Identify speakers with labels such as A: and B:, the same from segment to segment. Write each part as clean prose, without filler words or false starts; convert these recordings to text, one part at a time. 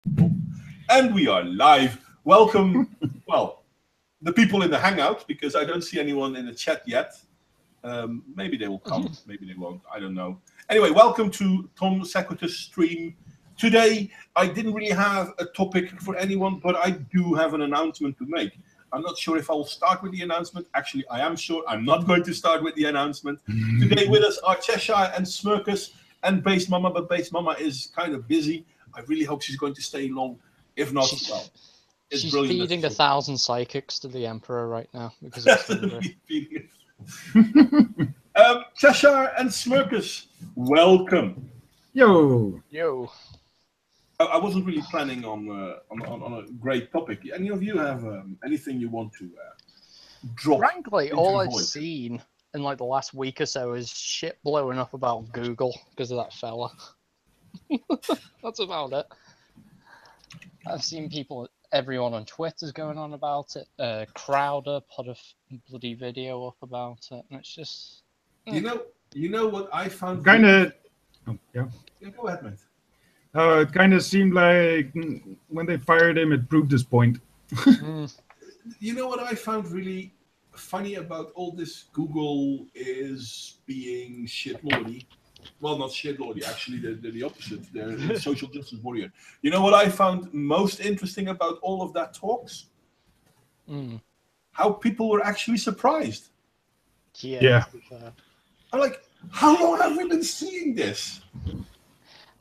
A: And we are live. Welcome, well, the people in the hangout, because I don't see anyone in the chat yet. Maybe they will come, maybe they won't, I don't know. Anyway, welcome to Tom Sequitus' stream. Today, I didn't really have a topic for anyone, but I do have an announcement to make. I'm not sure if I will start with the announcement. Actually, I am sure I'm not going to start with the announcement. Today with us are Cheshire and Smirkus and Base Mama, but Base Mama is kind of busy. I really hope she's going to stay long. If not, well, it's
B: she's
A: brilliant.
B: Feeding 1,000 psychics to the Emperor right now because it's hungry.
A: Cheshire and Smirkus, welcome.
C: Yo.
A: I wasn't really planning on a great topic. Any of you have anything you want to drop?
B: Frankly, all I've seen in like the last week or so is shit blowing up about Google because of that fella. That's about it. I've seen everyone on Twitter's going on about it. Crowder put a bloody video up about it, and it's just.
A: You know what I found.
C: Kind of. Oh, yeah.
A: Yeah, go ahead, mate.
C: It kind of seemed like when they fired him, it proved his point.
A: You know what I found really funny about all this Google is being shitlordy. Well, not shitlordy, actually, they're the opposite. They're a social justice warrior. You know what I found most interesting about all of that talks? How people were actually surprised.
C: Yeah.
A: I'm like, how long have we been seeing this?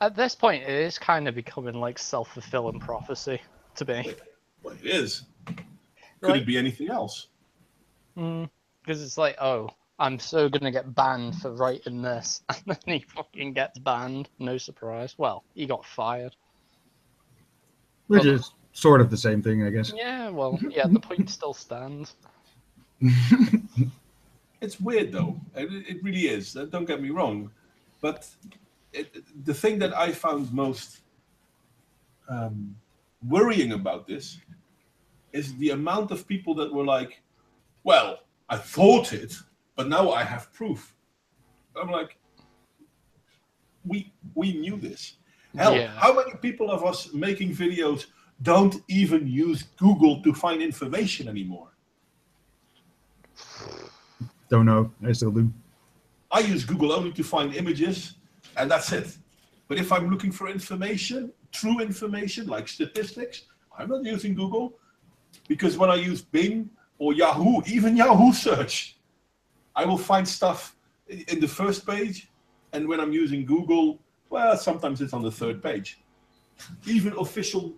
B: At this point, it is kind of becoming like self-fulfilling prophecy to me.
A: Well, it is. Could it be anything else?
B: Because it's like, oh, I'm so gonna get banned for writing this, and then he fucking gets banned. No surprise. Well, he got fired.
C: Which is sort of the same thing, I guess.
B: Yeah, well, yeah, the point still stands.
A: It's weird, though. It really is. Don't get me wrong. But the thing that I found most worrying about this is the amount of people that were like, well, I thought it, but now I have proof. I'm like, we knew this. Hell, How many people of us making videos don't even use Google to find information anymore?
C: Don't know. I still do.
A: I use Google only to find images, and that's it. But if I'm looking for information, true information, like statistics, I'm not using Google. Because when I use Bing or Yahoo, even Yahoo search, I will find stuff in the first page. And when I'm using Google, well, sometimes it's on the third page. Even official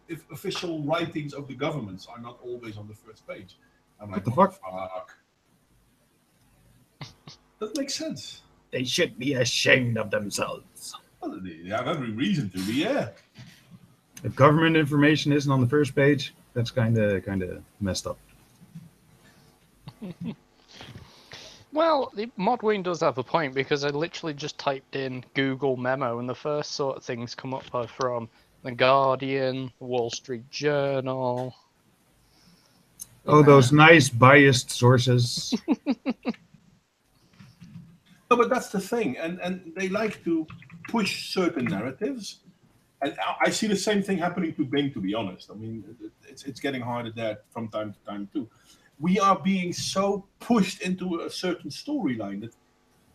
A: writings of the governments are not always on the first page. I'm like,
C: what the
A: fuck? That makes sense.
C: They should be ashamed of themselves.
A: Well, they have every reason to be, yeah.
C: If government information isn't on the first page, that's kind of messed up.
B: Well, the Modwing does have a point, because I literally just typed in Google Memo, and the first sort of things come up are from The Guardian, The Wall Street Journal.
C: Oh, those nice biased sources.
A: No, but that's the thing, and they like to push certain narratives, and I see the same thing happening to Bing. To be honest, I mean, it's getting harder there from time to time too. We are being so pushed into a certain storyline that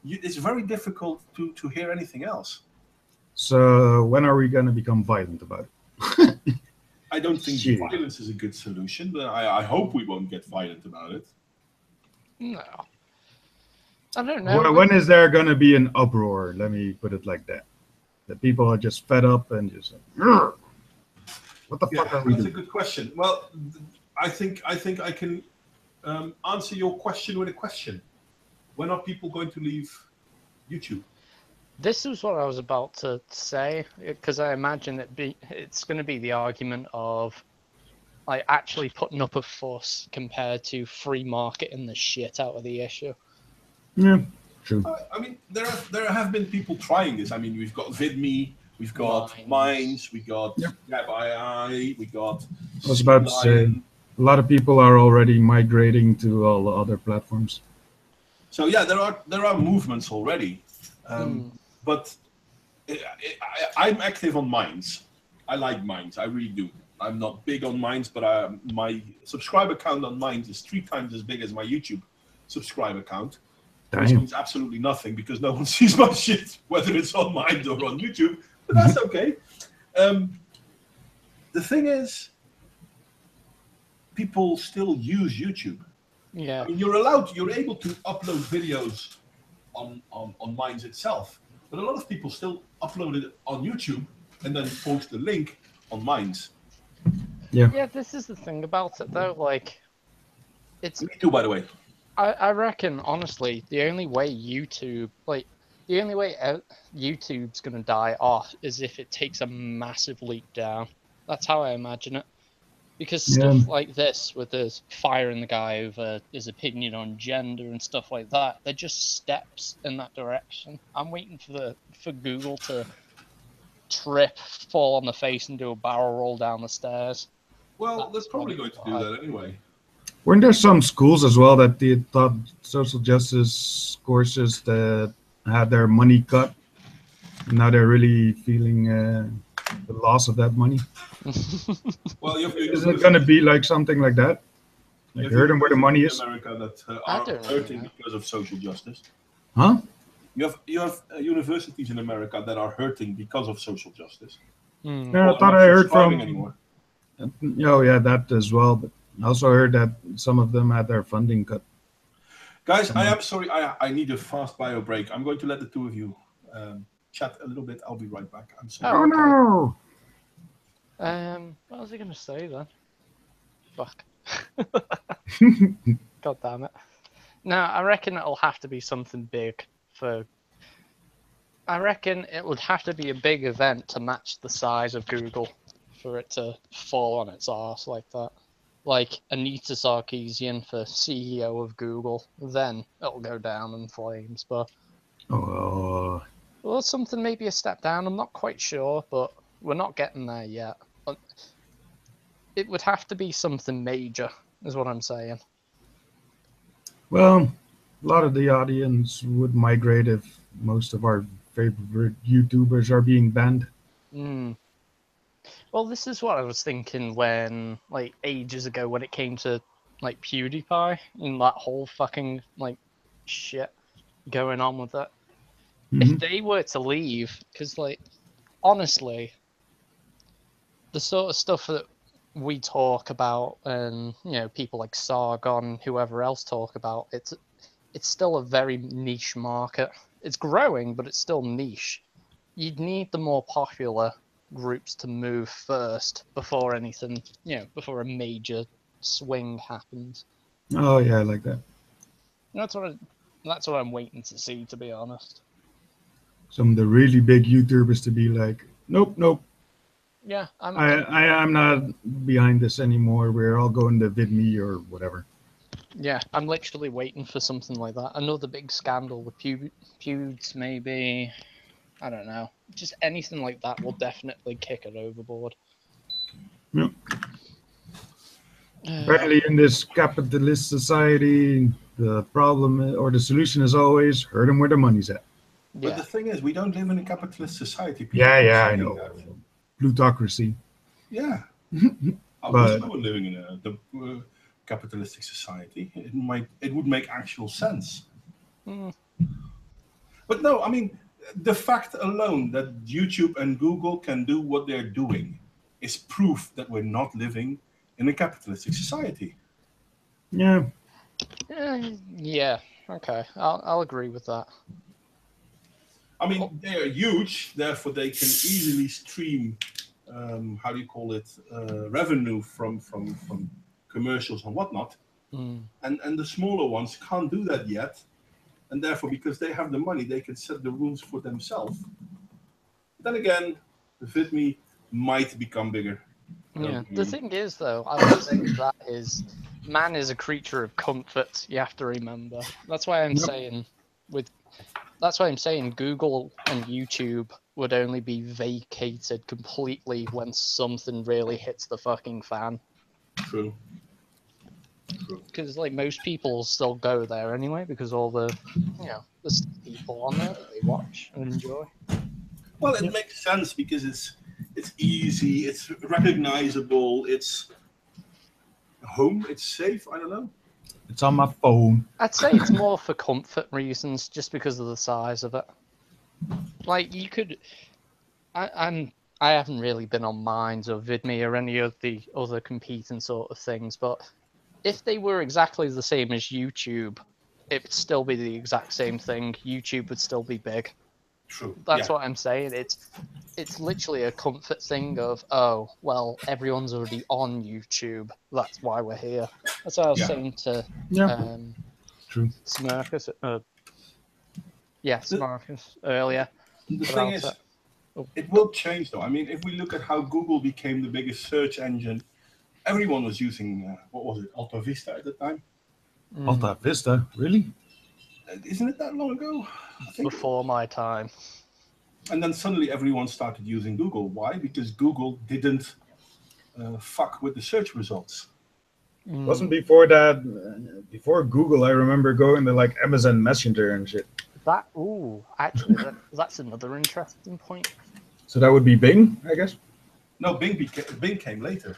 A: it's very difficult to hear anything else.
C: So when are we going to become violent about it?
A: I don't think violence is a good solution, but I hope we won't get violent about it.
B: No. I don't know.
C: When is there going to be an uproar? Let me put it like that. That people are just fed up and just like, what the fuck are we doing?
A: That's a good question. Well, I think I can answer your question with a question. When are people going to leave YouTube?
B: This is what I was about to say, because I imagine it's going to be the argument of like actually putting up a fuss compared to free marketing the shit out of the issue.
C: Yeah, true.
A: I mean, there have been people trying this. I mean, we've got VidMe, we've got Minds, we got GabAI, we got.
C: I was about to say, a lot of people are already migrating to all the other platforms.
A: So yeah, there are movements already, but I'm active on Minds. I like Minds. I really do. I'm not big on Minds, but my subscriber count on Minds is 3 times as big as my YouTube subscriber count, which
C: Damn.
A: means absolutely nothing because no one sees my shit, whether it's on Minds or on YouTube. But that's okay. The thing is, people still use YouTube.
B: Yeah.
A: I mean, you're able to upload videos on Minds itself, but a lot of people still upload it on YouTube and then post the link on Minds.
B: Yeah, this is the thing about it though. Like, it's.
A: Me too, by the way.
B: I reckon honestly, the only way YouTube's gonna die off is if it takes a massive leap down. That's how I imagine it. Because stuff like this, with this firing the guy over his opinion on gender and stuff like that, they're just steps in that direction. I'm waiting for Google to trip, fall on the face, and do a barrel roll down the stairs.
A: Well, they're probably going to do that anyway.
C: Weren't there some schools as well that they taught social justice courses that had their money cut? Now they're really feeling the loss of that money.
A: Well,
C: is it going to be like something like that? Like hurt them where the money is?
A: In America that are hurting because of social justice.
C: Huh?
A: You have universities in America that are hurting because of social justice.
C: Yeah, I thought I heard from. Anymore. Oh yeah, that as well. But I also heard that some of them had their funding cut.
A: Guys, I am sorry. I need a fast bio break. I'm going to let the two of you chat a little bit. I'll be right back. I'm sorry.
C: Oh no.
B: What was I going to say then? Fuck. God damn it. No, I reckon it'll have to be something big for. I reckon it would have to be a big event to match the size of Google for it to fall on its arse like that. Like Anita Sarkeesian for CEO of Google, then it'll go down in flames. But well, something maybe a step down. I'm not quite sure, but we're not getting there yet. It would have to be something major, is what I'm saying.
C: Well, a lot of the audience would migrate if most of our favorite YouTubers are being banned.
B: Well, this is what I was thinking when, like, ages ago when it came to, like, PewDiePie and that whole fucking, like, shit going on with it. If they were to leave, because, like, honestly, the sort of stuff that we talk about and, you know, people like Sargon, whoever else talk about, it's still a very niche market. It's growing, but it's still niche. You'd need the more popular groups to move first before anything, you know, before a major swing happens.
C: Oh yeah, I like that.
B: That's what I'm waiting to see, to be honest.
C: Some of the really big YouTubers to be like, nope.
B: Yeah,
C: I'm not behind this anymore. We're all going to VidMe or whatever.
B: Yeah, I'm literally waiting for something like that. Another big scandal with Pewds, maybe. I don't know. Just anything like that will definitely kick it overboard.
C: Yep. Apparently, in this capitalist society, the problem or the solution is always hurt them where the money's at.
A: But the thing is, we don't live in a capitalist society.
C: Yeah, I know. Plutocracy.
A: Yeah. I wish we were living in a capitalistic society. It would make actual sense. But no, I mean, the fact alone that YouTube and Google can do what they're doing is proof that we're not living in a capitalistic society.
C: Yeah.
B: Yeah. Okay. I'll agree with that.
A: I mean, they are huge, therefore they can easily stream, revenue from commercials and whatnot. And the smaller ones can't do that yet. And therefore, because they have the money, they can set the rules for themselves. Then again, VidMe might become bigger.
B: Yeah. The thing is, though, I would say that is, man is a creature of comfort. You have to remember. That's why I'm saying Google and YouTube would only be vacated completely when something really hits the fucking fan.
A: True.
B: Because like most people still go there anyway, because all the people on there that they watch and enjoy.
A: Well, it makes sense because It's easy. It's recognizable. It's home. It's safe. I don't know.
C: It's on my phone.
B: I'd say it's more for comfort reasons, just because of the size of it. Like you could, I haven't really been on Minds or VidMe or any of the other competing sort of things, but if they were exactly the same as YouTube, it would still be the exact same thing. YouTube would still be big.
A: True.
B: That's what I'm saying. It's literally a comfort thing of, oh, well, everyone's already on YouTube. That's why we're here. That's what I was saying to
C: True.
B: Smirkus. Smirkus earlier.
A: The thing is, it will change though. I mean, if we look at how Google became the biggest search engine, everyone was using, what was it, Alta Vista at the time?
C: Alta Vista? Really?
A: Isn't it that long ago? I think.
B: Before my time.
A: And then suddenly everyone started using Google. Why? Because Google didn't fuck with the search results.
C: Wasn't before that, before Google, I remember going to like Amazon Messenger and shit.
B: Actually, that's another interesting point.
C: So that would be Bing, I guess?
A: No, Bing came later.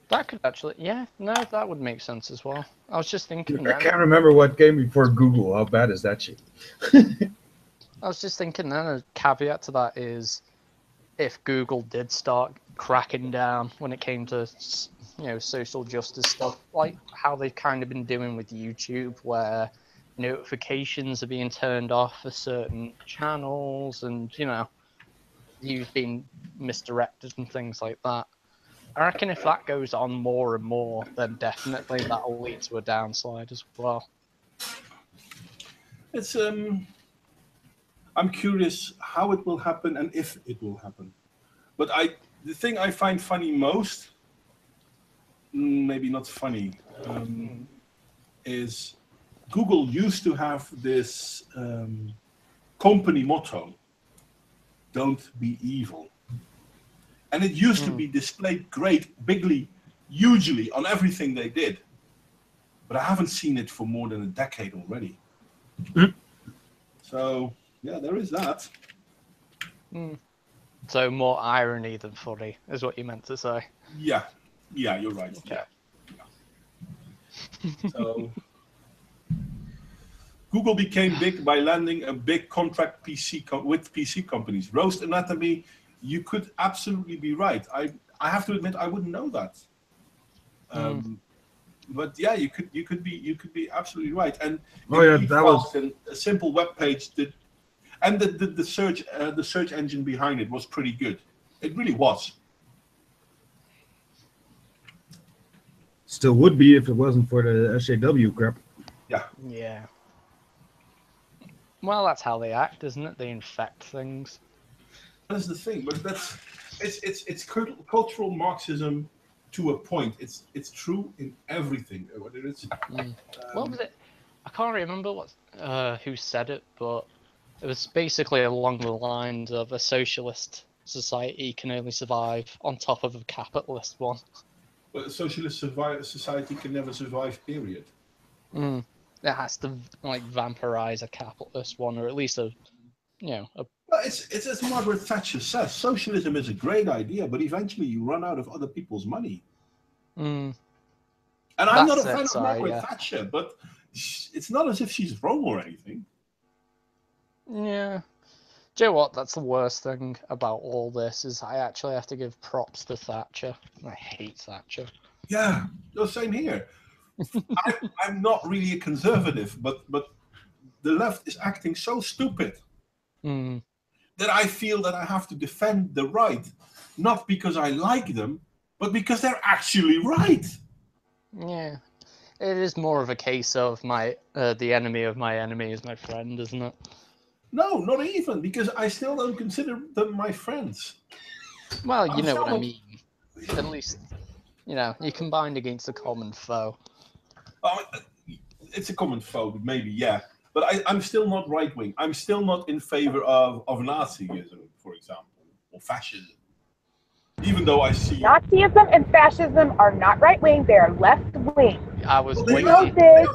B: That could actually, that would make sense as well. I was just thinking.
C: I can't remember what came before Google. How bad is that shit?
B: I was just thinking then a caveat to that is if Google did start cracking down when it came to, social justice stuff, like how they've kind of been doing with YouTube, where notifications are being turned off for certain channels and, you've been misdirected and things like that. I reckon if that goes on more and more, then definitely that'll lead to a downslide as well.
A: It's I'm curious how it will happen and if it will happen. But the thing I find funny most, maybe not funny, is Google used to have this company motto, "Don't be evil." And it used to be displayed bigly, hugely on everything they did. But I haven't seen it for more than a decade already. So, yeah, there is that.
B: So more irony than funny is what you meant to say.
A: Yeah, you're right.
B: Okay.
A: Yeah. So, Google became big by landing a big contract with PC companies. Roast Anatomy, you could absolutely be right. I have to admit I wouldn't know that. But yeah, you could be absolutely right. And
C: that was
A: a simple web page that, and the search engine behind it was pretty good. It really was.
C: Still would be if it wasn't for the SAW crap.
A: Yeah.
B: Yeah. Well, that's how they act, isn't it? They infect things.
A: That's the thing, but it's cultural Marxism to a point. It's true in everything. Whether it's
B: what was it? I can't remember who said it, but it was basically along the lines of a socialist society can only survive on top of a capitalist one.
A: But a socialist society can never survive. Period.
B: It has to vampirize a capitalist one, or at least a.
A: Well, it's as Margaret Thatcher says. Socialism is a great idea, but eventually you run out of other people's money. And I'm not a fan of Margaret Thatcher, but it's not as if she's wrong or anything.
B: Yeah. Do you know what? That's the worst thing about all this is I actually have to give props to Thatcher. I hate Thatcher.
A: Yeah, the same here. I'm not really a conservative, but the left is acting so stupid. That I feel that I have to defend the right, not because I like them, but because they're actually right.
B: Yeah, it is more of a case of the enemy of my enemy is my friend, isn't it?
A: No, not even, because I still don't consider them my friends.
B: Well, you know what I mean. At least, you combined against a common foe.
A: It's a common foe, maybe, yeah. But I'm still not right-wing. I'm still not in favor of Nazism, for example, or fascism. Even though I see...
D: Nazism and fascism are not right-wing, they are left-wing.
B: I was waiting.
D: You know this.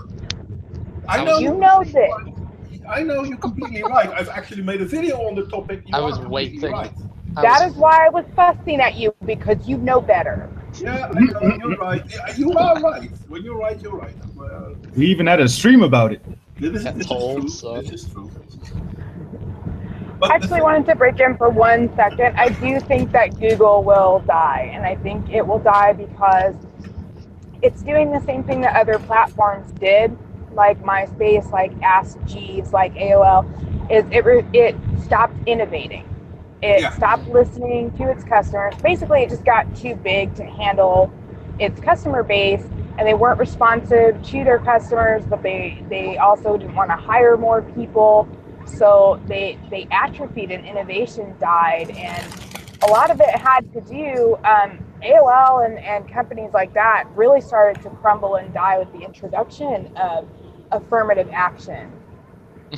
A: I know.
D: You know this.
A: I know you're completely right. I've actually made a video on the topic.
B: I was waiting.
A: Right.
D: That is why I was fussing at you, because you know better.
A: Yeah, I know, you're right. Yeah, you are right. When you're right, you're right.
C: We even had a stream about it.
A: This
B: Get
A: is
B: told,
A: true.
B: so.
A: This is true. This is true.
D: I
A: But the
D: actually
A: thing,
D: wanted to break in for 1 second. I do think that Google will die, and I think it will die because it's doing the same thing that other platforms did, like MySpace, like Ask Jeeves, like AOL, is it stopped innovating. It
A: yeah,
D: stopped listening to its customers. Basically, it just got too big to handle its customer base, and they weren't responsive to their customers, but they also didn't want to hire more people. So they atrophied and innovation died, and a lot of it had to do, AOL and companies like that really started to crumble and die with the introduction of affirmative action,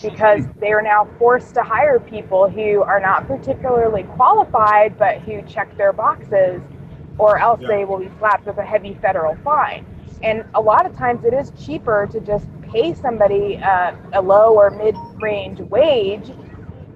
D: because they are now forced to hire people who are not particularly qualified but who check their boxes, or else
A: Yeah.
D: they will be slapped with a heavy federal fine. And a lot of times it is cheaper to just pay somebody a low or mid-range wage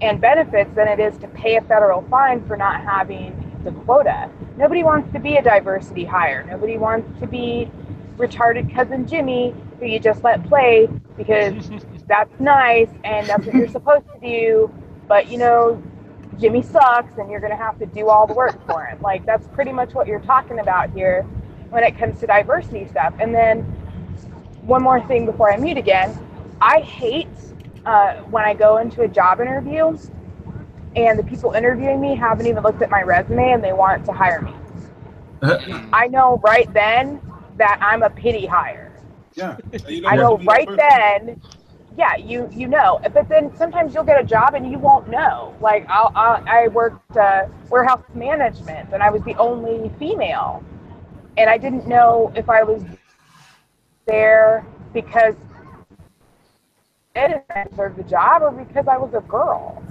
D: and benefits than it is to pay a federal fine for not having the quota. Nobody wants to be a diversity hire. Nobody wants to be retarded cousin Jimmy who you just let play because that's nice and that's what you're supposed to do. But Jimmy sucks and you're going to have to do all the work for him. Like, that's pretty much what you're talking about here when it comes to diversity stuff. And then one more thing before I mute again. I hate when I go into a job interview and the people interviewing me haven't even looked at my resume and they want to hire me. I know right then that I'm a pity hire.
A: yeah. You don't
D: I
A: want
D: know
A: to be that
D: right
A: person.
D: then. Yeah, you know. But then sometimes you'll get a job and you won't know. Like I worked warehouse management and I was the only female, and I didn't know if I was there because I didn't deserve the job or because I was a girl.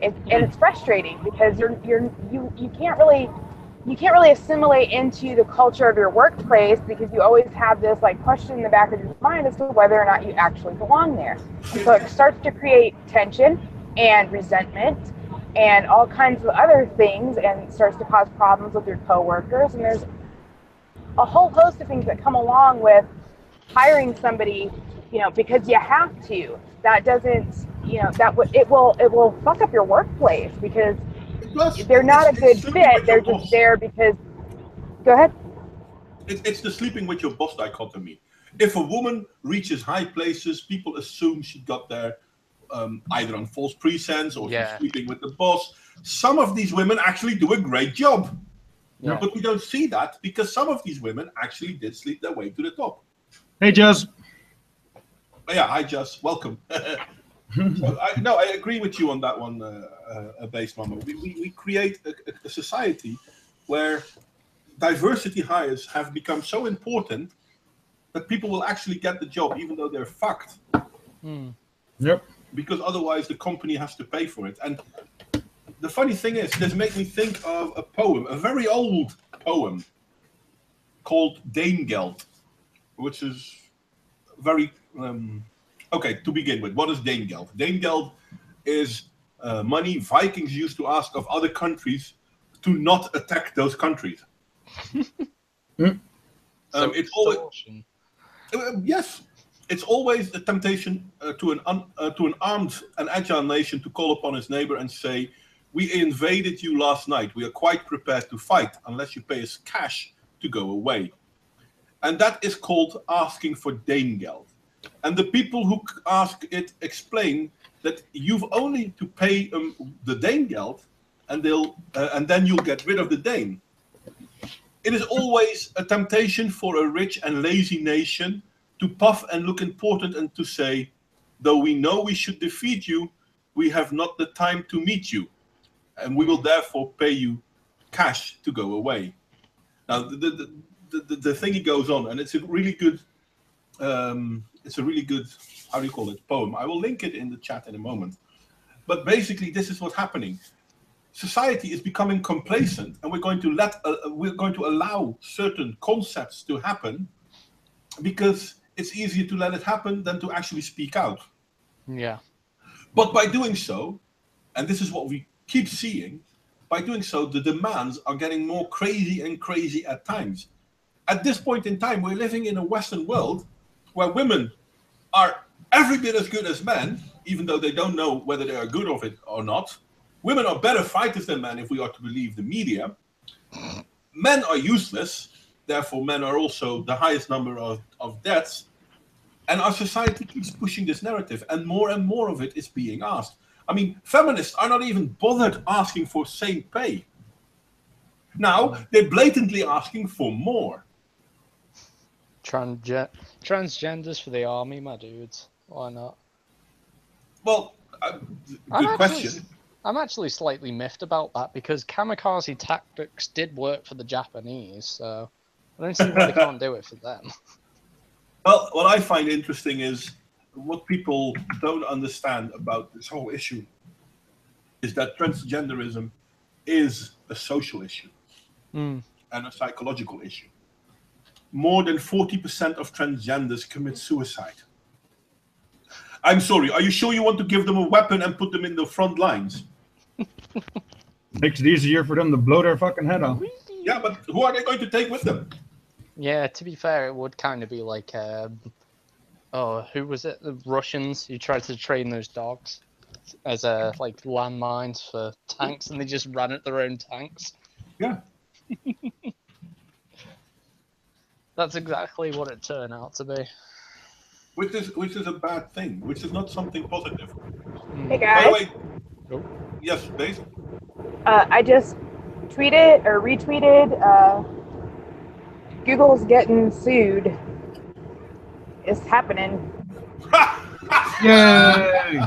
D: And it's frustrating because you can't really assimilate into the culture of your workplace because you always have this like question in the back of your mind as to whether or not you actually belong there. And so it starts to create tension and resentment and all kinds of other things, and starts to cause problems with your coworkers. And there's a whole host of things that come along with hiring somebody, because you have to. That doesn't, it will fuck up your workplace because
A: Plus,
D: they're not a
A: it's
D: good
A: sleeping
D: fit.
A: with
D: They're
A: your
D: just
A: boss.
D: there because. Go ahead.
A: It's the sleeping with your boss dichotomy. If a woman reaches high places, people assume she got there either on false pretense or she's sleeping with the boss. Some of these women actually do a great job.
B: Yeah.
A: But we don't see that because some of these women actually did sleep their way to the top.
C: Hey, Jazz.
A: But yeah, I just welcome. I agree with you on that one, Base Mama. We create a society where diversity hires have become so important that people will actually get the job even though they're fucked.
C: Yep.
A: Because otherwise the company has to pay for it. And the funny thing is, this made me think of a poem, a very old poem called Deengeld, which is very... okay, to begin with, what is Deengeld? Deengeld is money Vikings used to ask of other countries to not attack those countries. It's always... yes, it's always a temptation to an armed and agile nation to call upon its neighbor and say, "We invaded you last night. We are quite prepared to fight unless you pay us cash to go away." And that is called asking for Deengeld. And the people who ask it explain that you've only to pay the Deengeld, and then you'll get rid of the Dane. It is always a temptation for a rich and lazy nation to puff and look important and to say, "Though we know we should defeat you, we have not the time to meet you, and we will therefore pay you cash to go away." Now, the thing he goes on, and it's a really good, how do you call it, poem. I will link it in the chat in a moment. But basically, this is what's happening. Society is becoming complacent, and we're going to allow certain concepts to happen because it's easier to let it happen than to actually speak out.
B: Yeah.
A: But by doing so, and this is what we keep seeing, by doing so, the demands are getting more crazy and crazy at times. At this point in time, we're living in a Western world where women are every bit as good as men, even though they don't know whether they are good of it or not. Women are better fighters than men, if we are to believe the media. Men are useless, therefore men are also the highest number of deaths. And our society keeps pushing this narrative, and more of it is being asked. I mean, feminists are not even bothered asking for same pay. Now, they're blatantly asking for more.
B: Transgenders for the army, my dudes. Why not?
A: Well, good question.
B: I'm actually slightly miffed about that because kamikaze tactics did work for the Japanese, so I don't see why they can't do it for them.
A: Well, what I find interesting is what people don't understand about this whole issue is that transgenderism is a social issue and a psychological issue. More than 40% of transgenders commit suicide. I'm sorry, are you sure you want to give them a weapon and put them in the front lines?
C: Makes it easier for them to blow their fucking head off.
A: Yeah, but who are they going to take with them?
B: Yeah, to be fair, it would kind of be like, who was it? The Russians who tried to train those dogs as like landmines for tanks, and they just ran at their own tanks.
A: Yeah.
B: That's exactly what it turned out to be.
A: Which is a bad thing, which is not something positive.
D: Hey guys.
A: By the way, yes, Dave?
D: I just tweeted or retweeted. Google's getting sued. It's happening.
C: Yay!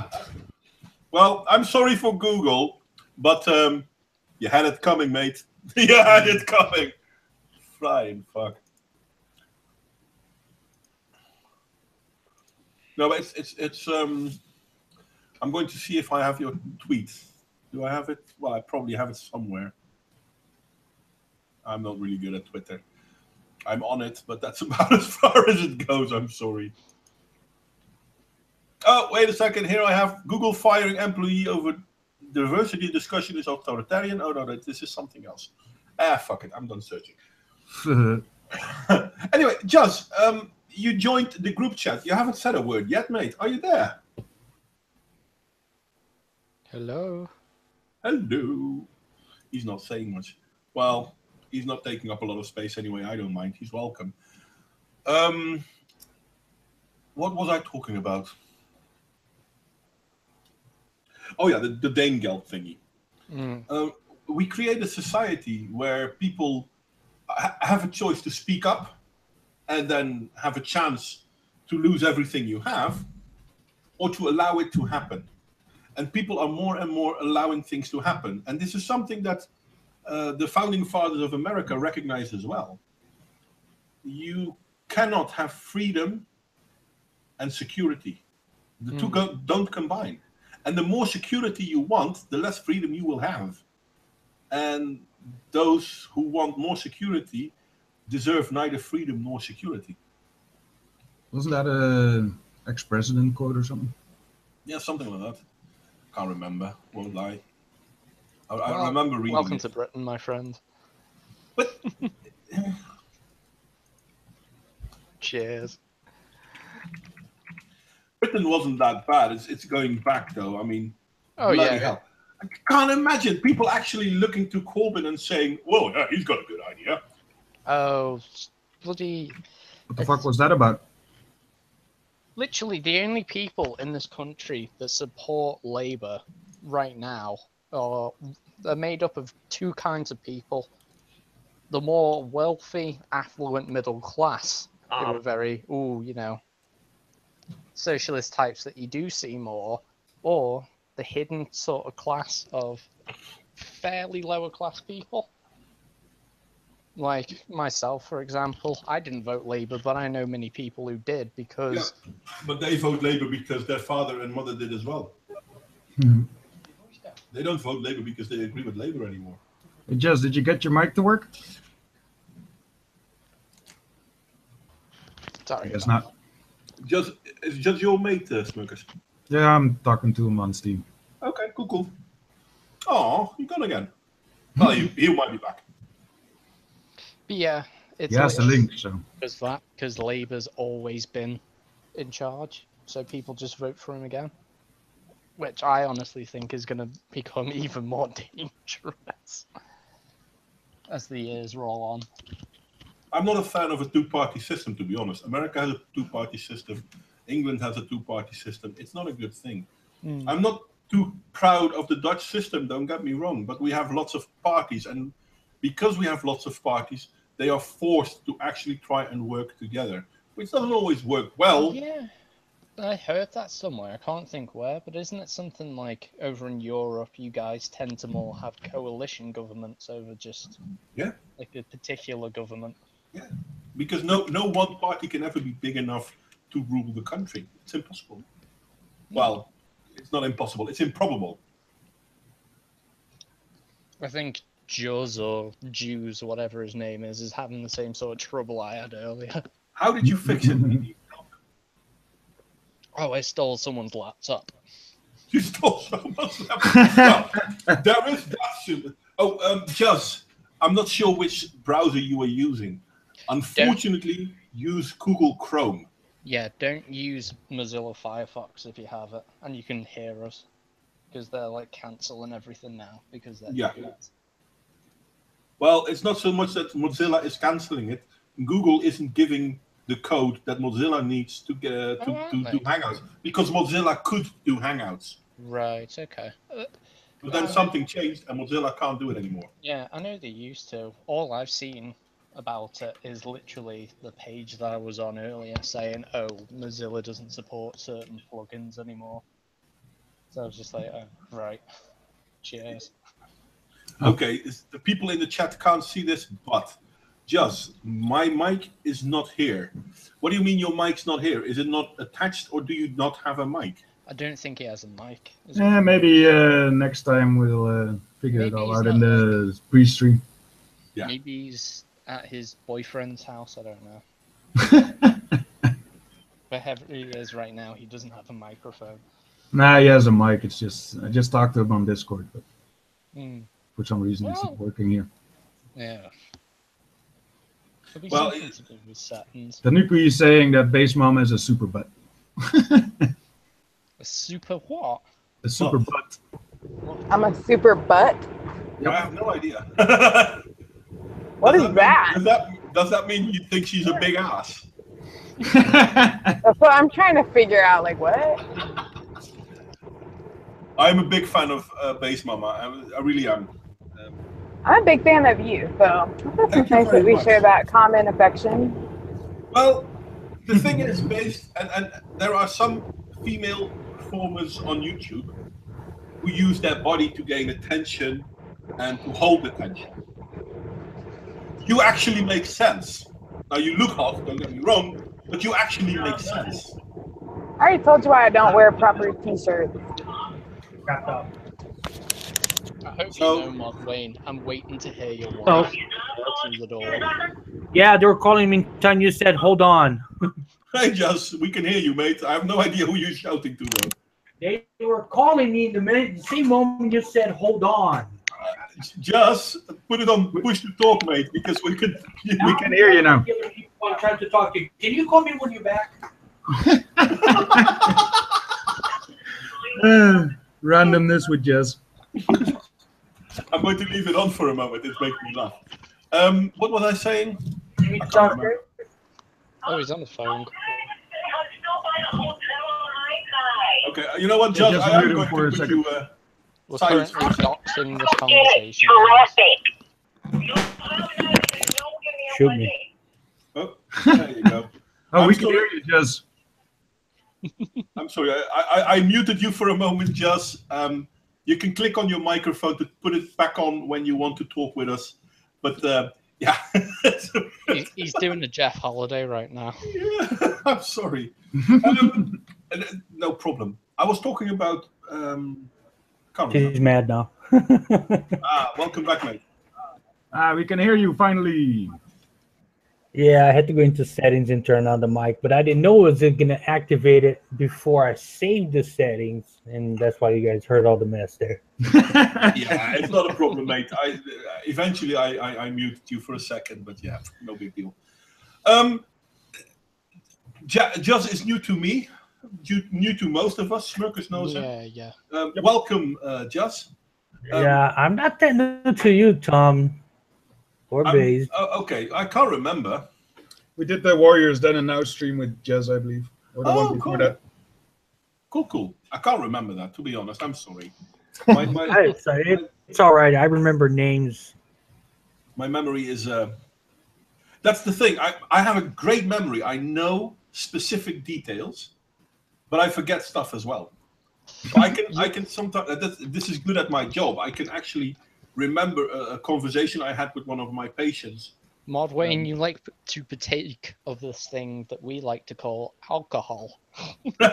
A: Well, I'm sorry for Google, but you had it coming, mate. You had it coming. Flying fuck. No, but it's I'm going to see if I have your tweet. Do I have it? Well, I probably have it somewhere. I'm not really good at Twitter. I'm on it, but that's about as far as it goes. I'm sorry. Oh, wait a second. Here I have Google firing employee over diversity discussion is authoritarian. Oh, no, this is something else. Fuck it. I'm done searching. Anyway, Juz, you joined the group chat. You haven't said a word yet, mate. Are you there?
B: Hello.
A: Hello. He's not saying much. Well, he's not taking up a lot of space anyway. I don't mind. He's welcome. What was I talking about? Oh, yeah, the Danegeld thingy. We create a society where people have a choice to speak up and then have a chance to lose everything you have, or to allow it to happen. And people are more and more allowing things to happen. And this is something that the founding fathers of America recognized as well. You cannot have freedom and security. The two don't combine. And the more security you want, the less freedom you will have. And those who want more security deserve neither freedom nor security.
C: Wasn't that a ex-president quote or something?
A: Yeah, something like that. Can't remember. Won't lie. I remember reading
B: Welcome
A: it.
B: to Britain, my friend.
A: But
B: Cheers.
A: Britain wasn't that bad. It's going back, though. I mean,
B: Oh,
A: bloody
B: yeah.
A: hell. I can't imagine people actually looking to Corbyn and saying, "Whoa, yeah, he's got a good idea."
B: Oh, bloody...
C: What the fuck was that about?
B: Literally, the only people in this country that support Labour right now are made up of two kinds of people. The more wealthy, affluent middle class, who are very, socialist types that you do see more, or the hidden sort of class of fairly lower class people. Like myself, for example, I didn't vote Labour, but I know many people who did because...
A: Yeah, but they vote Labour because their father and mother did as well. They don't vote Labour because they agree with Labour anymore.
C: Hey, Jez, did you get your mic to work?
B: Sorry.
C: I guess not.
A: It's just your mate, Smokers.
C: Yeah, I'm talking to him on Steam.
A: Okay, cool. Oh, you gone again? Well, he might be back.
B: But yeah, it's
C: He has the link, so.
B: because Labour's always been in charge, so people just vote for him again, which I honestly think is going to become even more dangerous as the years roll on.
A: I'm not a fan of a two-party system, to be honest. America has a two-party system. England has a two-party system. It's not a good thing. I'm not too proud of the Dutch system, don't get me wrong, but we have lots of parties, and because we have lots of parties, they are forced to actually try and work together, which doesn't always work well.
B: Yeah, I heard that somewhere. I can't think where, but isn't it something like over in Europe, you guys tend to more have coalition governments over just like a particular government?
A: Yeah, because no one party can ever be big enough to rule the country. It's impossible. Well, it's not impossible. It's improbable.
B: I think Juz or Jews, whatever his name is having the same sort of trouble I had earlier.
A: How did you fix it?
B: Oh, I stole someone's laptop.
A: You stole someone's laptop. Well, there is that. Oh, Juz, I'm not sure which browser you were using. Unfortunately, use Google Chrome.
B: Yeah, don't use Mozilla Firefox if you have it, and you can hear us, because they're like cancelling everything now because they're idiots.
A: Well, it's not so much that Mozilla is cancelling it. Google isn't giving the code that Mozilla needs to do Hangouts, because Mozilla could do Hangouts.
B: Right. Okay.
A: But then something changed, and Mozilla can't do it anymore.
B: Yeah, I know they used to. All I've seen about it is literally the page that I was on earlier saying, oh, Mozilla doesn't support certain plugins anymore. So I was just like, oh, right. Cheers.
A: Okay, the people in the chat can't see this, but Just, my mic is not here. What do you mean your mic's not here? Is it not attached, or do you not have a mic?
B: I don't think he has a mic.
C: Yeah, maybe next time we'll figure it all out in the pre-stream.
A: Yeah.
B: Maybe he's at his boyfriend's house. I don't know. Wherever he is right now, he doesn't have a microphone.
C: Nah, he has a mic. It's just I just talked to him on Discord, but for some reason it's not working here.
B: Yeah.
A: Well,
C: Tanuku is saying that Base Mom is a super butt.
B: A super what?
C: A super butt.
D: I'm a super butt?
A: Yep. I have no idea.
D: What is that?
A: Does that mean you think she's a big ass?
D: That's what I'm trying to figure out. Like, what?
A: I'm a big fan of Base Mama. I really am.
D: I'm a big fan of you, so it's nice that we share that common affection.
A: Well, the thing is, and there are some female performers on YouTube who use their body to gain attention and to hold attention. You actually make sense. Now, you look hot, don't get me wrong, but you actually make sense.
D: I already told you why I don't wear proper t-shirts.
B: I hope you know, Mod Wayne. I'm waiting to hear your wife through the door.
E: Yeah, they were calling me time you said, hold on.
A: Hey, Jess, we can hear you, mate. I have no idea who you're shouting to, though.
E: They were calling me the same moment you said, hold on.
A: Just put it on push to talk, mate, because we can
C: hear you now.
E: I'm trying to talk to you. Can you call me when you're back?
C: Randomness with Jess.
A: I'm going to leave it on for a moment. It makes me laugh. What was I saying?
B: Oh, he's on the phone.
A: Okay, you know what, Judge? I am going to put you
B: We're currently doxing this conversation.
E: Shoot me.
A: Oh, there you go.
C: We can hear you, Jess.
A: I'm sorry. I muted you for a moment, Jess. You can click on your microphone to put it back on when you want to talk with us. But yeah.
B: He's doing a Jeff Holiday right now.
A: Yeah, I'm sorry. No problem. I was talking about...
E: He's mad now.
A: Welcome back, mate.
C: We can hear you finally.
E: Yeah, I had to go into settings and turn on the mic, but I didn't know it was going to activate it before I saved the settings, and that's why you guys heard all the mess there.
A: Yeah, it's not a problem, mate. Eventually I muted you for a second, but yeah, no big deal. Just is new to me, new to most of us. Smirkers knows him.
B: Yeah.
A: Welcome, Just.
E: Yeah, I'm not that new to you, Tom. Or Baze.
A: Okay, I can't remember.
C: We did the Warriors Then and Now stream with Jez, I believe. Or the one before that.
A: Cool. I can't remember that, to be honest. I'm sorry.
E: It's all right. I remember names.
A: My memory is... that's the thing. I have a great memory. I know specific details, but I forget stuff as well. So I can sometimes... This is good at my job. I can actually remember a conversation I had with one of my patients.
B: Modwayne, you like to partake of this thing that we like to call alcohol.
A: Was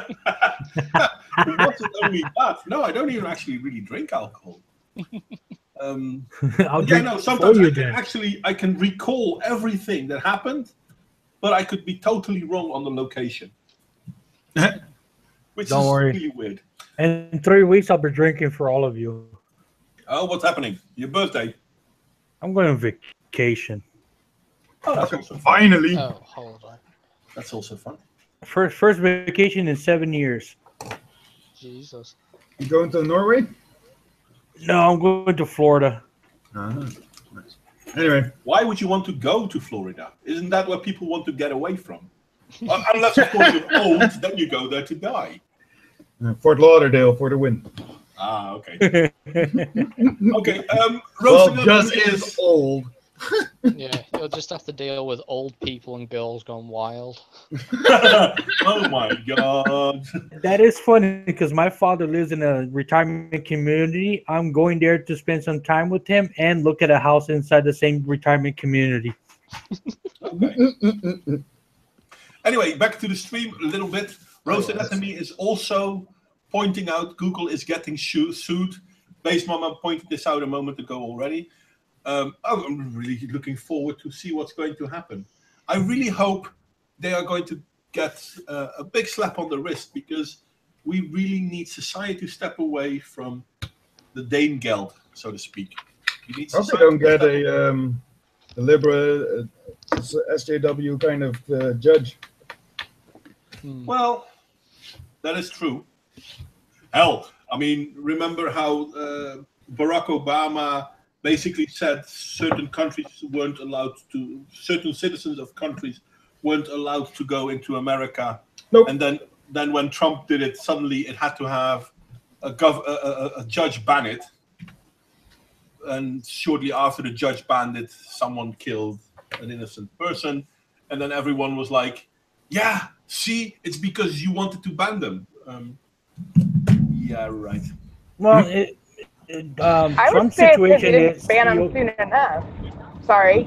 A: it only that? No, I don't even actually really drink alcohol. Sometimes I can recall everything that happened, but I could be totally wrong on the location. Which
E: Don't
A: is
E: worry.
A: really weird.
E: And in 3 weeks, I'll be drinking for all of you.
A: Oh, what's happening? Your birthday?
E: I'm going on vacation.
A: Oh, that's also fun.
C: Finally.
B: Oh, hold on.
A: That's also fun.
E: First vacation in 7 years.
B: Jesus.
C: You going to Norway?
E: No, I'm going to Florida.
C: Nice. Anyway.
A: Why would you want to go to Florida? Isn't that where people want to get away from? Unless, of course, you're old, then you go there to die.
C: Fort Lauderdale for the win.
A: Ah, okay. Okay.
C: Well, Just is old.
B: Yeah, you'll just have to deal with old people and girls gone wild.
A: Oh my god.
E: That is funny because my father lives in a retirement community. I'm going there to spend some time with him and look at a house inside the same retirement community.
A: Okay. Anyway, back to the stream a little bit. Roast Anatomy is also pointing out Google is getting sued. Base Mama pointed this out a moment ago already. I'm really looking forward to see what's going to happen. I really hope they are going to get a big slap on the wrist, because we really need society to step away from the Danegeld, so to speak.
C: I hope they don't get a liberal SJW kind of judge.
A: Well, that is true. Hell, I mean, remember how Barack Obama basically said certain citizens of countries weren't allowed to go into America.
C: Nope.
A: And then when Trump did it, suddenly it had to have a judge ban it. And shortly after the judge banned it, someone killed an innocent person. And then everyone was like, yeah, see, it's because you wanted to ban them. Yeah, right.
E: Well,
D: I would
E: Trump's
D: say
E: situation
D: it
E: is
D: didn't ban them soon enough. Sorry.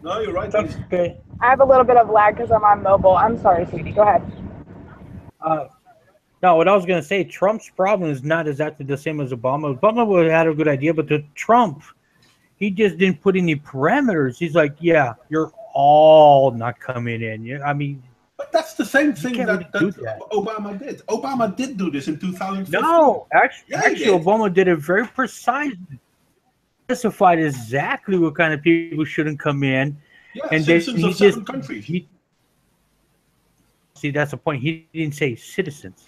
A: No, you're right.
E: That's okay.
D: I have a little bit of lag because I'm on mobile. I'm sorry, sweetie. Go ahead.
E: No, what I was going to say, Trump's problem is not exactly the same as Obama. Obama would have had a good idea, but the Trump, he just didn't put any parameters. He's like, yeah, you're all not coming in. I mean,
A: but that's the same thing that
E: Obama
A: did. Obama did do this in 2015.
E: No, actually,
A: Yeah,
E: Obama did it very precise. Specified exactly what kind of people shouldn't come in.
A: Yeah,
E: and
A: citizens of 7 countries.
E: See, that's the point. He didn't say citizens.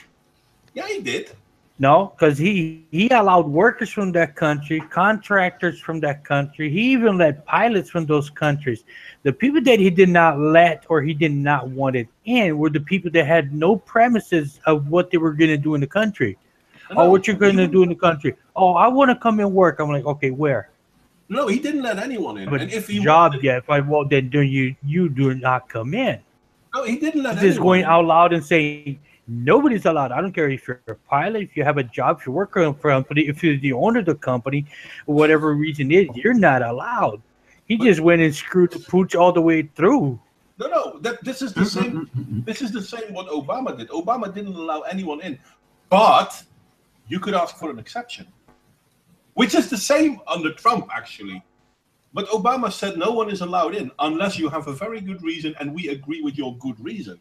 A: Yeah, he did.
E: No, because he allowed workers from that country, contractors from that country. He even let pilots from those countries. The people that he did not let or he did not want it in were the people that had no premises of what they were going to do in the country. What you're going to do in the country. Oh, I want to come and work. I'm like, okay, where?
A: No, he didn't let anyone in.
E: But
A: and if he
E: job yet? Well, then you do not come in.
A: No, he didn't let anyone
E: He's just going out loud and saying, nobody's allowed. I don't care if you're a pilot, if you have a job, if you work for a company, if you're the owner of the company, whatever reason it is, you're not allowed. He just went and screwed the pooch all the way through.
A: No. This is the same. This is the same what Obama did. Obama didn't allow anyone in, but you could ask for an exception, which is the same under Trump, actually. But Obama said no one is allowed in unless you have a very good reason, and we agree with your good reason.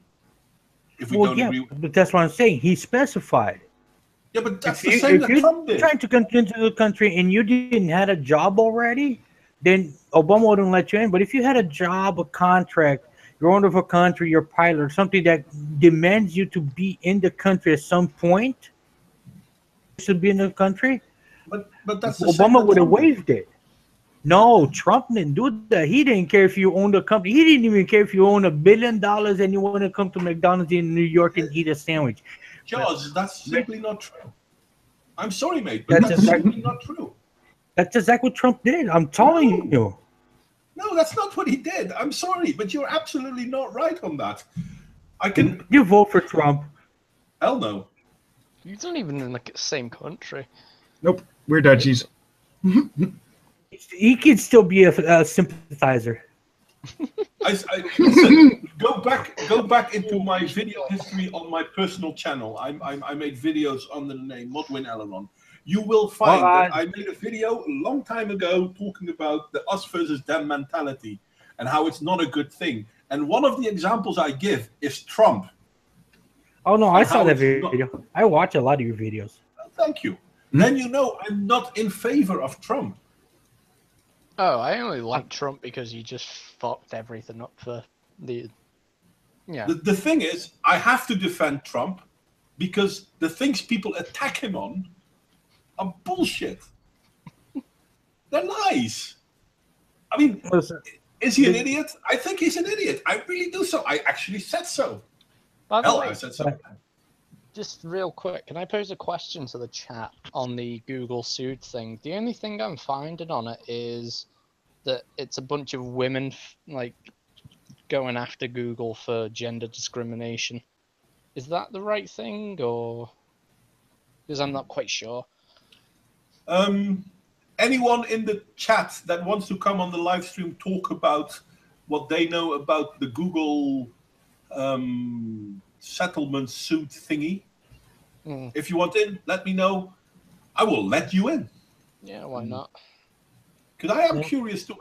A: If we don't agree,
E: but that's what I'm saying. He specified.
A: yeah, but that's the same that Trump did.
E: Trying to come into the country and you didn't had a job already, then Obama wouldn't let you in. But if you had a job, a contract, you're owner of a country, you're a pilot, or something that demands you to be in the country at some point, you should be in the country.
A: But that's the same
E: Obama
A: that
E: would have
A: Trump did.
E: waived it. No, Trump didn't do that. He didn't care if you owned a company. He didn't even care if you own $1 billion and you want to come to McDonald's in New York and eat a sandwich.
A: George, that's simply not true. I'm sorry, mate, but that's simply not true.
E: That's exactly what Trump did. I'm telling you.
A: No, that's not what he did. I'm sorry, but you're absolutely not right on that.
E: You vote for Trump?
A: Hell no.
B: He's not even in the same country.
C: Nope, we're Dutchies.
E: He could still be a sympathizer.
A: Listen, go back into my video history on my personal channel. I made videos under the name Modwin Elleron. You will find that I made a video a long time ago talking about the us versus them mentality and how it's not a good thing. And one of the examples I give is Trump.
E: Oh no, I saw that video. I watch a lot of your videos.
A: Thank you. Then you know I'm not in favor of Trump.
B: Oh, I only like Trump because he just fucked everything up for the... Yeah.
A: The thing is, I have to defend Trump because the things people attack him on are bullshit. They're lies. I mean, is he an idiot? I think he's an idiot. I really do so. I actually said so.
B: By the way,
A: I said so.
B: Just real quick, can I pose a question to the chat on the Google sued thing? The only thing I'm finding on it is that it's a bunch of women like going after Google for gender discrimination. Is that the right thing, or because I'm not quite sure?
A: Anyone in the chat that wants to come on the live stream talk about what they know about the Google settlement suit thingy? If you want in, let me know. I will let you in.
B: Yeah, why not?
A: Because I am curious too.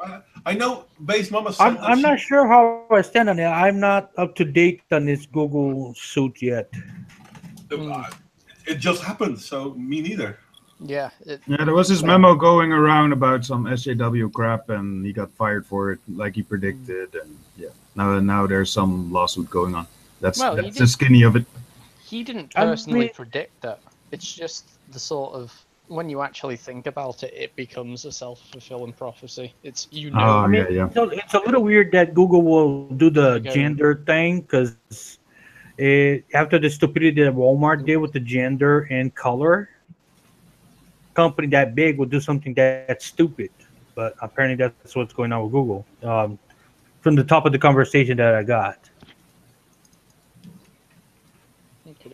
A: I know Base Mama said
E: I'm not sure how I stand on it. I'm not up to date on this Google suit yet.
A: It just happened, so me neither.
B: Yeah.
C: There was this memo going around about some SJW crap, and he got fired for it, like he predicted. And yeah, now there's some lawsuit going on. That's the skinny of it.
B: He didn't personally predict that. It's just the sort of, when you actually think about it, it becomes a self-fulfilling prophecy. It's, you know.
C: Oh, yeah.
E: So it's a little weird that Google will do the gender thing, because after the stupidity that Walmart did with the gender and color, a company that big will do something that's stupid. But apparently that's what's going on with Google. From the top of the conversation that I got.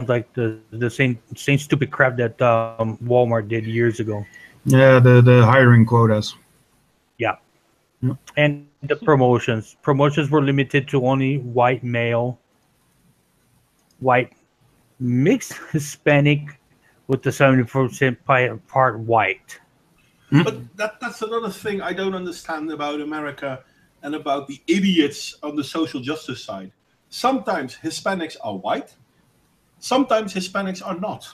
E: Like the same stupid crap that Walmart did years ago.
C: Yeah, the hiring quotas.
E: Yeah. And the promotions were limited to only white male, white mixed Hispanic with the 70% part white.
A: But that's another thing I don't understand about America and about the idiots on the social justice side. Sometimes Hispanics are white. Sometimes Hispanics are not.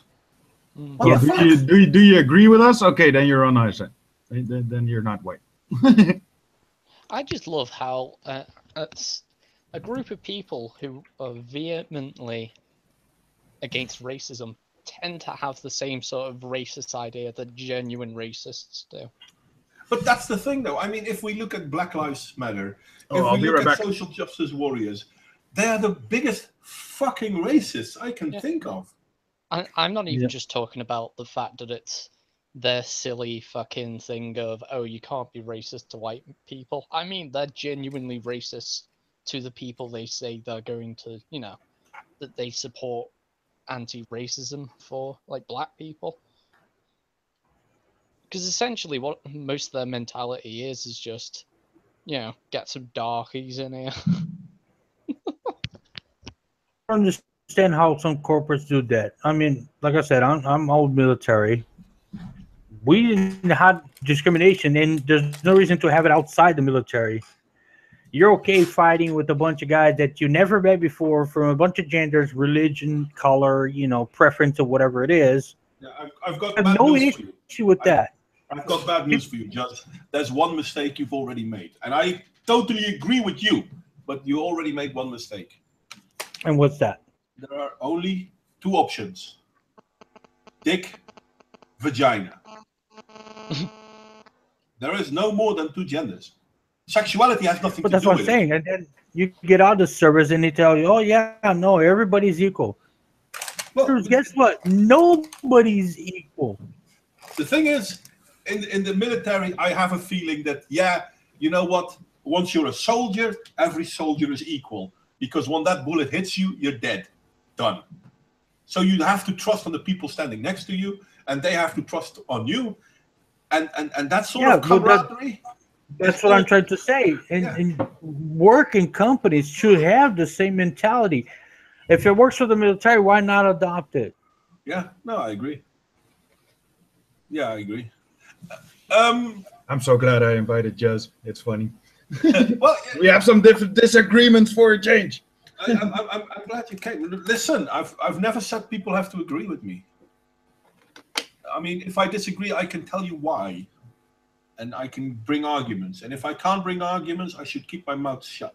C: Well, do you agree with us? Okay, then you're on our side. Then you're not white.
B: I just love how it's a group of people who are vehemently against racism tend to have the same sort of racist idea that genuine racists do.
A: But that's the thing, though. I mean, if we look at Black Lives Matter,
C: I'll
A: if we
C: be
A: look
C: right
A: at
C: back.
A: social justice warriors, they are the biggest fucking racists I can think of.
B: I'm not even just talking about the fact that it's their silly fucking thing of, oh, you can't be racist to white people. I mean, they're genuinely racist to the people they say they're going to, you know, that they support anti-racism for, like black people. Because essentially what most of their mentality is just, you know, get some darkies in here.
E: I don't understand how some corporates do that. I mean, like I said, I'm old military. We didn't have discrimination, and there's no reason to have it outside the military. You're okay fighting with a bunch of guys that you never met before from a bunch of genders, religion, color, preference, or whatever it is.
A: Yeah, I've got
E: I have
A: bad
E: no
A: news for you.
E: issue with that.
A: I've got bad news for you, Judge. There's one mistake you've already made. And I totally agree with you, but you already made one mistake.
E: And what's that?
A: There are only two options. Dick, vagina. There is no more than two genders. Sexuality has nothing
E: But
A: to
E: that's
A: do
E: what I'm
A: with
E: saying. And then you get out of the service and they tell you, oh, yeah, no, everybody's equal.
A: Well,
E: Guess what? Nobody's equal.
A: the thing is, in the military, I have a feeling that, yeah, you know what? Once you're a soldier, every soldier is equal. Because when that bullet hits you, you're dead. Done. So you have to trust on the people standing next to you, and they have to trust on you. And that sort of camaraderie.
E: That's what I'm trying to say. And work and companies should have the same mentality. If it works for the military, why not adopt it?
A: Yeah, no, I agree. Yeah, I agree.
C: I'm so glad I invited Juz. It's funny.
A: Well,
C: We have some different disagreements for a change.
A: I'm glad you came. Listen, I've never said people have to agree with me. I mean, if I disagree, I can tell you why. And I can bring arguments. And if I can't bring arguments, I should keep my mouth shut.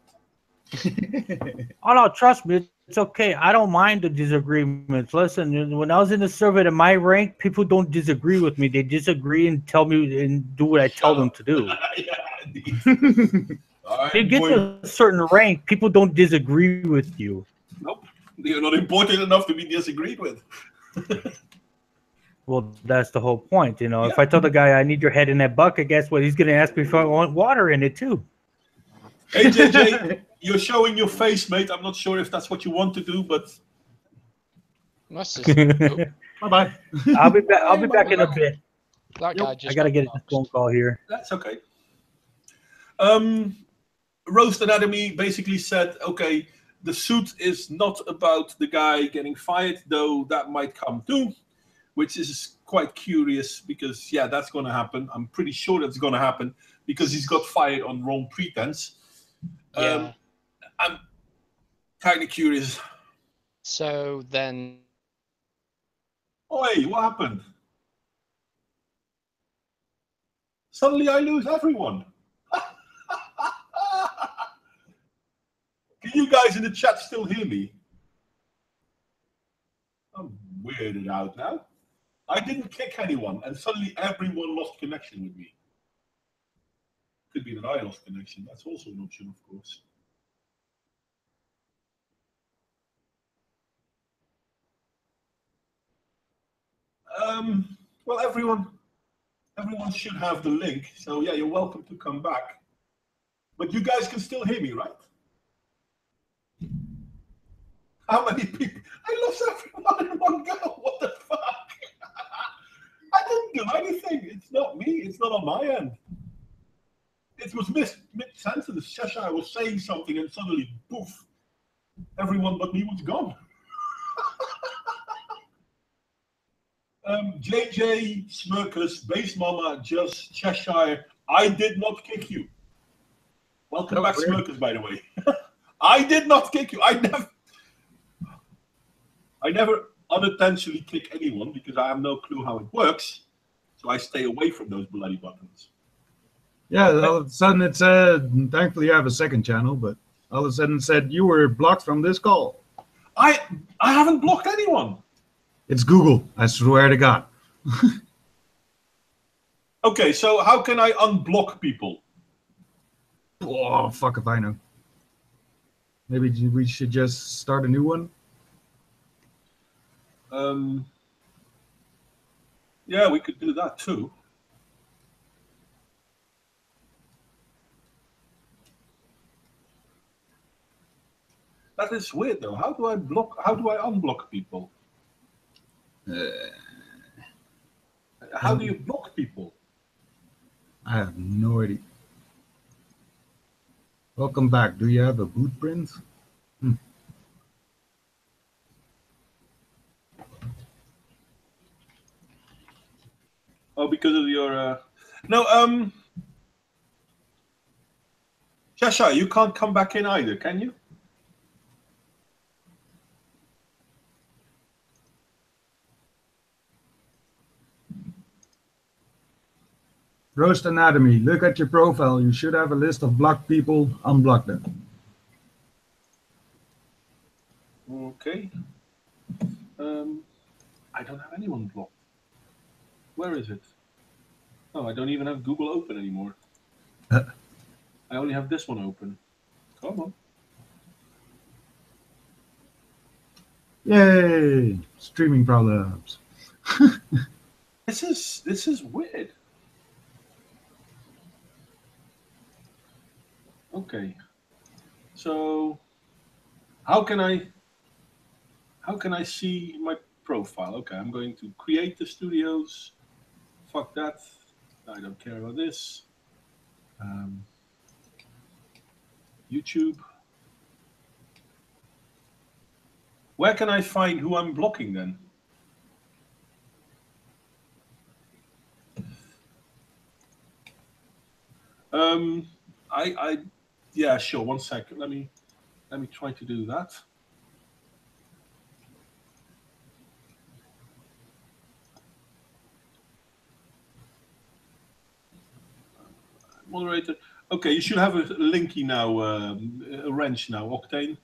E: Oh, no, trust me. It's okay. I don't mind the disagreements. Listen, when I was in the service at my rank, people don't disagree with me. They disagree and tell me and do what I tell them to do.
A: Yeah, indeed. All right,
E: You get
A: boy.
E: to a certain rank, people don't disagree with you.
A: Nope. You're not important enough to be disagreed with.
E: Well, that's the whole point. If I tell the guy I need your head in that bucket, guess what? He's going to ask me if I want water in it too.
A: Hey, JJ, you're showing your face, mate. I'm not sure if that's what you want to do, but
B: That's just, oh,
C: Bye-bye.
E: I'll be back. I'll be back in a bit.
B: that guy just
E: I got to
B: got
E: get a
B: boxed.
E: phone call here.
A: that's okay. Roast Anatomy basically said, okay, the suit is not about the guy getting fired, though that might come too, which is quite curious because, yeah, that's going to happen. I'm pretty sure that's going to happen because he's got fired on wrong pretense.
B: Yeah.
A: I'm kind of curious.
B: So then,
A: Oi, what happened? Suddenly I lose everyone. Can you guys in the chat still hear me? I'm weirded out now. I didn't kick anyone, and suddenly everyone lost connection with me. Could be that I lost connection. That's also an option, of course. Well, everyone should have the link. So yeah, you're welcome to come back. But you guys can still hear me, right? How many people? I lost everyone in one go. What the fuck? I didn't do anything. It's not me. It's not on my end. It was mid-sentence. Cheshire was saying something and suddenly, poof, everyone but me was gone. JJ, Smirkus, Base Mama, Just Cheshire, I did not kick you. Welcome back, Smirkus, by the way. I did not kick you. I never unintentionally kick anyone because I have no clue how it works. So I stay away from those bloody buttons.
C: Yeah, all of a sudden it said, thankfully I have a second channel, but all of a sudden it said you were blocked from this call.
A: I haven't blocked anyone.
C: It's Google, I swear to God.
A: Okay, so how can I unblock people?
C: Oh, fuck if I know. Maybe we should just start a new one?
A: Yeah, we could do that too. That is weird though. How do I unblock people? How do you block people?
C: I have no idea. Welcome back. Do you have a boot print?
A: Oh, because of your No, Shasha, you can't come back in either, can you?
C: Roast Anatomy. Look at your profile. You should have a list of blocked people. Unblock them.
A: Okay. I don't have anyone blocked. Where is it? Oh, I don't even have Google open anymore. I only have this one open. Come on.
C: Yay! Streaming problems.
A: This is weird. Okay. So how can I see my profile? Okay, I'm going to create the studios. Fuck that. I don't care about this. YouTube. Where can I find who I'm blocking then? Yeah, sure. 1 second. Let me try to do that. Moderator. Okay, you should have a linky now, a wrench now, Octane.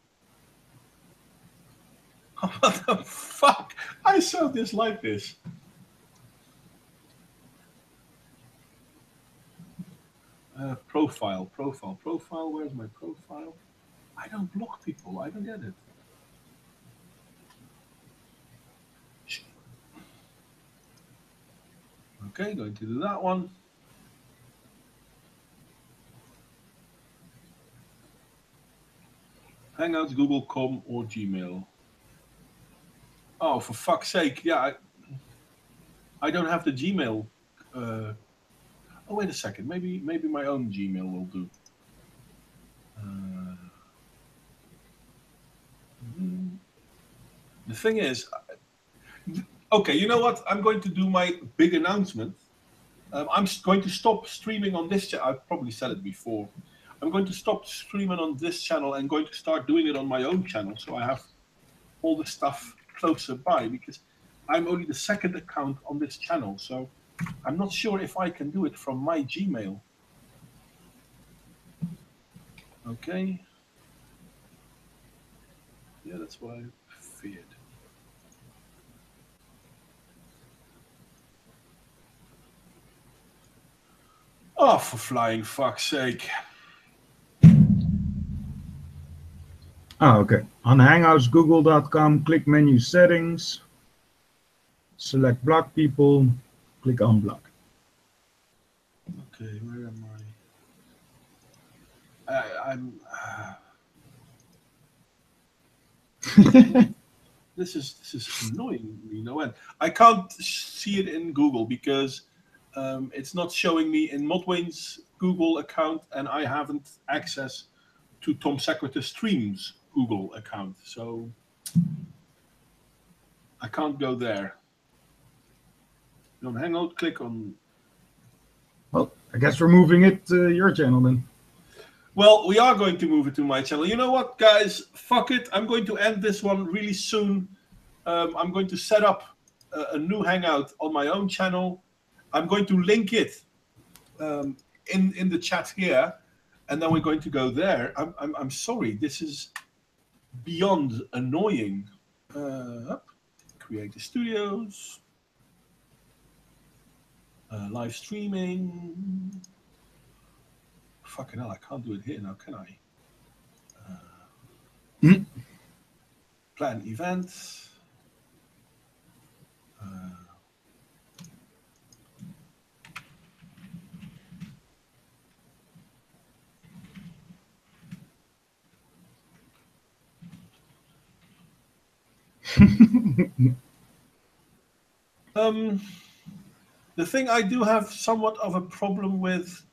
A: What the fuck? I so dislike this. Profile. Where's my profile? I don't block people. I don't get it. Okay, going to do that one. Hangouts, Google.com, or Gmail. Oh, for fuck's sake! Yeah, I don't have the Gmail. Oh, wait a second. Maybe my own Gmail will do. The thing is, okay, you know what? I'm going to do my big announcement. I'm going to stop streaming on this channel. I've probably said it before. I'm going to stop streaming on this channel and going to start doing it on my own channel. So I have all the stuff closer by, because I'm only the second account on this channel. So I'm not sure if I can do it from my Gmail. Okay. Yeah, that's what I feared. Oh, for flying fuck's sake.
C: Okay. On Hangouts, google.com, click menu settings, select block people, click unblock.
A: Okay, where am I'm. This is annoying me no end. I can't see it in Google because it's not showing me in Modwayne's Google account, and I haven't access to Tom Secreter Stream's Google account, so I can't go there. On Hangout, click on.
C: Well, I guess we're moving it to your channel then.
A: Well, we are going to move it to my channel. You know what, guys? Fuck it. I'm going to end this one really soon. I'm going to set up a new Hangout on my own channel. I'm going to link it in the chat here, and then we're going to go there. I'm sorry. This is beyond annoying. Create the studios. Live streaming. Fucking hell, I can't do it here now, can I? Plan events. The thing I do have somewhat of a problem with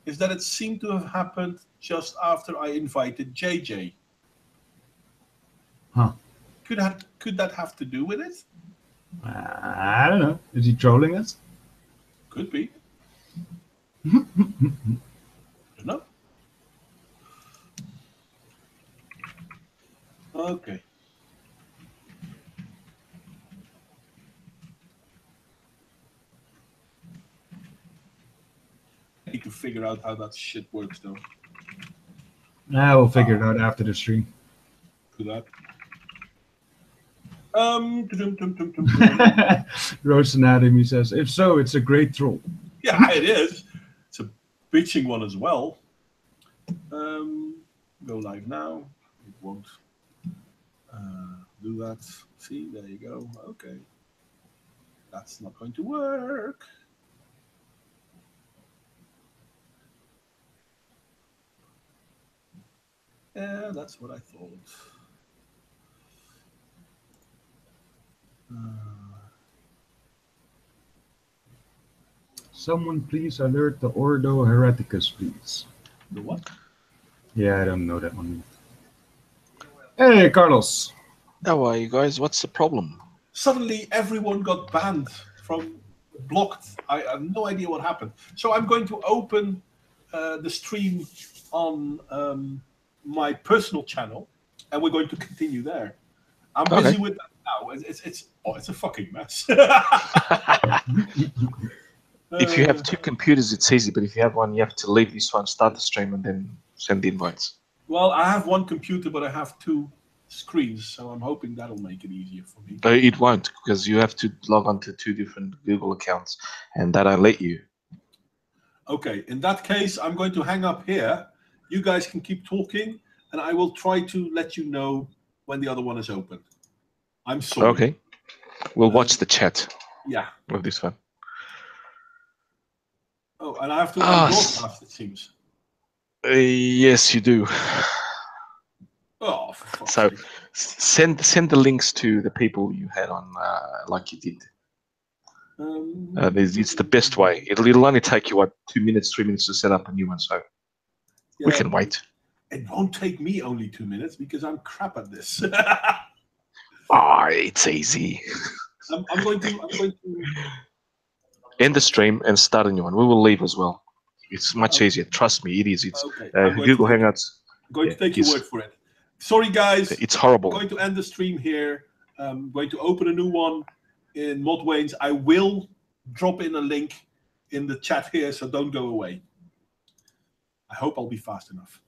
A: is that it seemed to have happened just after I invited JJ.
C: Huh.
A: Could that have to do with it?
C: I don't know. Is he trolling us?
A: Could be. No. Okay. I need to figure out how that shit works, though.
C: We'll figure it out after the stream.
A: Do that.
C: Roast Anatomy says, if so, it's a great troll.
A: Yeah, it is. It's a bitching one as well. Go live now. It won't do that. See, there you go. Okay. That's not going to work. Yeah, that's what I thought.
C: Someone please alert the Ordo Hereticus, please.
A: The what?
C: Yeah, I don't know that one. Hey, Carlos.
F: How are you guys? What's the problem?
A: Suddenly, everyone got banned from blocked. I have no idea what happened. So I'm going to open the stream on my personal channel, and we're going to continue there. I'm busy with that now. It's a fucking mess.
F: If you have two computers, it's easy. But if you have one, you have to leave this one, start the stream, and then send the invites.
A: Well, I have one computer, but I have two screens, so I'm hoping that'll make it easier for me.
F: It won't, because you have to log on to 2 different Google accounts, and that I let you.
A: Okay, in that case, I'm going to hang up here. You guys can keep talking, and I will try to let you know when the other one is open. I'm sorry.
F: Okay. We'll watch the chat.
A: Yeah.
F: With this one.
A: Oh, and I have to broadcast, it seems.
F: Yes, you do.
A: Oh, for fuck's
F: So
A: sake.
F: send the links to the people you had on, like you did. It's the best way. It'll only take you 2 minutes, 3 minutes to set up a new one. So we can wait.
A: It won't take me only 2 minutes because I'm crap at this.
F: It's easy.
A: I'm going to
F: End the stream and start a new one. We will leave as well. It's much easier. Trust me, it is. It's Google Hangouts.
A: I'm going to take your word for it. Sorry, guys.
F: It's horrible.
A: I'm going to end the stream here. I'm going to open a new one in Modwains. I will drop in a link in the chat here, so don't go away. I hope I'll be fast enough.